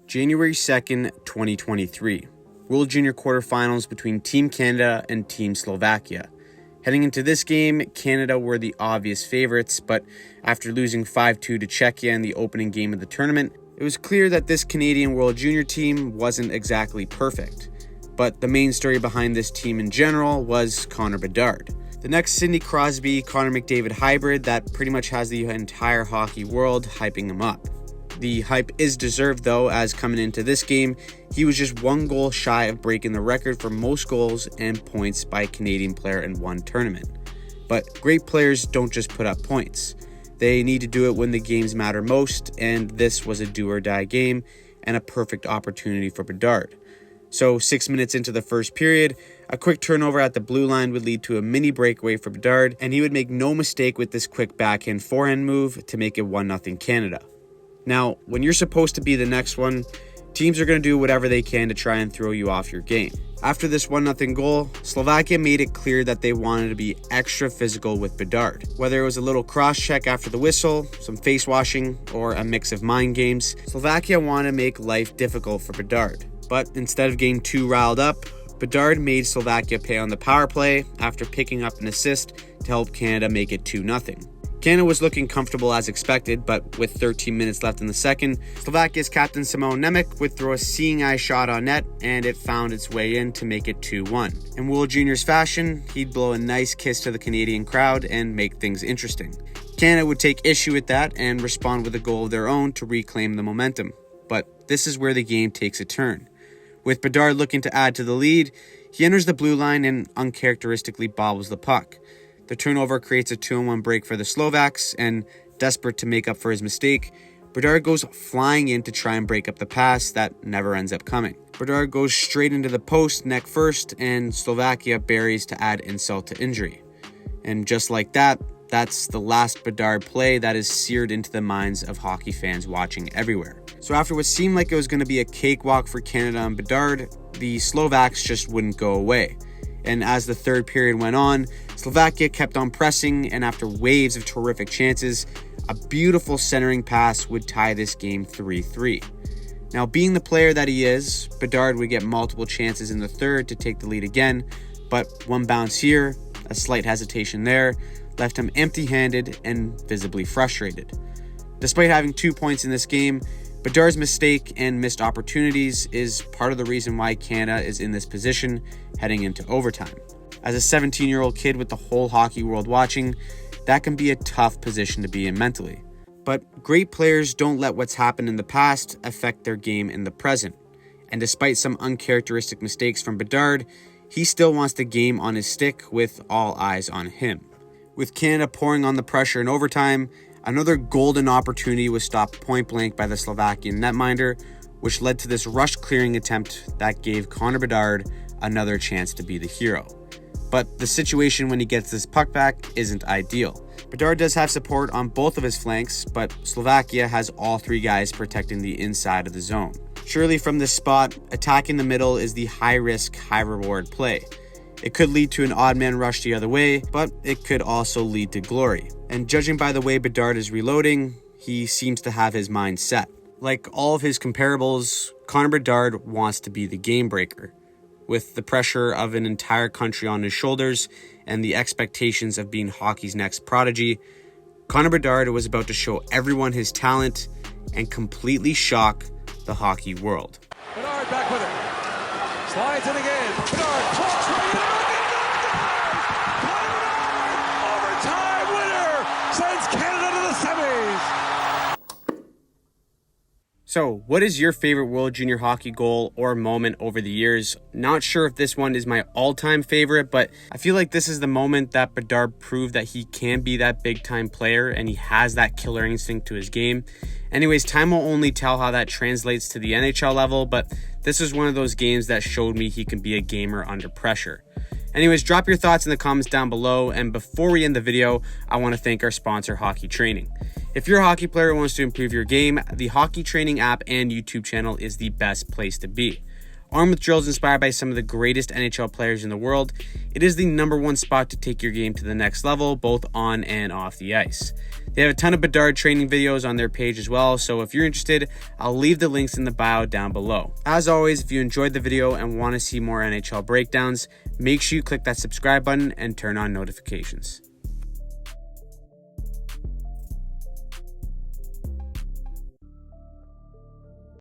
January 2nd, 2023. World Junior quarterfinals between Team Canada and Team Slovakia. Heading into this game, Canada were the obvious favorites, but after losing 5-2 to Czechia in the opening game of the tournament, it was clear that this Canadian World Junior team wasn't exactly perfect. But the main story behind this team in general was Connor Bedard. The next Sidney Crosby-Connor McDavid hybrid that pretty much has the entire hockey world hyping him up. The hype is deserved though, as coming into this game, he was just one goal shy of breaking the record for most goals and points by a Canadian player in one tournament. But great players don't just put up points. They need to do it when the games matter most, and this was a do-or-die game and a perfect opportunity for Bedard. So 6 minutes into the first period, a quick turnover at the blue line would lead to a mini breakaway for Bedard, and he would make no mistake with this quick backhand forehand move to make it 1-0 Canada. Now, when you're supposed to be the next one, teams are going to do whatever they can to try and throw you off your game. After this 1-0 goal, Slovakia made it clear that they wanted to be extra physical with Bedard. Whether it was a little cross-check after the whistle, some face washing, or a mix of mind games, Slovakia wanted to make life difficult for Bedard. But instead of getting too riled up, Bedard made Slovakia pay on the power play after picking up an assist to help Canada make it 2-0. Canada was looking comfortable as expected, but with 13 minutes left in the second, Slovakia's captain Simon Nemec would throw a seeing-eye shot on net, and it found its way in to make it 2-1. In World Juniors fashion, he'd blow a nice kiss to the Canadian crowd and make things interesting. Canada would take issue with that and respond with a goal of their own to reclaim the momentum. But this is where the game takes a turn. With Bedard looking to add to the lead, he enters the blue line and uncharacteristically bobbles the puck. The turnover creates a 2-on-1 break for the Slovaks, and desperate to make up for his mistake, Bedard goes flying in to try and break up the pass that never ends up coming. Bedard goes straight into the post, neck first, and Slovakia buries to add insult to injury. And just like that, that's the last Bedard play that is seared into the minds of hockey fans watching everywhere. So after what seemed like it was going to be a cakewalk for Canada and Bedard, the Slovaks just wouldn't go away. And as the third period went on, Slovakia kept on pressing, and after waves of terrific chances, a beautiful centering pass would tie this game 3-3. Now, being the player that he is, Bedard would get multiple chances in the third to take the lead again, but one bounce here, a slight hesitation there, left him empty-handed and visibly frustrated. Despite having 2 points in this game, Bedard's mistake and missed opportunities is part of the reason why Canada is in this position heading into overtime. As a 17-year-old kid with the whole hockey world watching, that can be a tough position to be in mentally. But great players don't let what's happened in the past affect their game in the present. And despite some uncharacteristic mistakes from Bedard, he still wants the game on his stick with all eyes on him. With Canada pouring on the pressure in overtime, another golden opportunity was stopped point blank by the Slovakian netminder, which led to this rush clearing attempt that gave Connor Bedard another chance to be the hero. But the situation when he gets this puck back isn't ideal. Bedard does have support on both of his flanks, but Slovakia has all three guys protecting the inside of the zone. Surely from this spot, attacking the middle is the high-risk, high-reward play. It could lead to an odd man rush the other way, but it could also lead to glory. And judging by the way Bedard is reloading, he seems to have his mind set. Like all of his comparables, Connor Bedard wants to be the game breaker. With the pressure of an entire country on his shoulders and the expectations of being hockey's next prodigy, Connor Bedard was about to show everyone his talent and completely shock the hockey world. Bedard back with it. Slides in again. Bedard close right in. Overtime winner sends Canada to the semis. So, what is your favorite World Junior Hockey goal or moment over the years? Not sure if this one is my all-time favorite, but I feel like this is the moment that Bedard proved that he can be that big-time player and he has that killer instinct to his game. Anyways, time will only tell how that translates to the NHL level, but this is one of those games that showed me he can be a gamer under pressure. Anyways, drop your thoughts in the comments down below, and before we end the video, I want to thank our sponsor, Hockey Training. If you're a hockey player who wants to improve your game, the Hockey Training app and YouTube channel is the best place to be. Armed with drills inspired by some of the greatest NHL players in the world, it is the #1 spot to take your game to the next level, both on and off the ice. They have a ton of Bedard training videos on their page as well, so if you're interested, I'll leave the links in the bio down below. As always, if you enjoyed the video and want to see more NHL breakdowns, make sure you click that subscribe button and turn on notifications.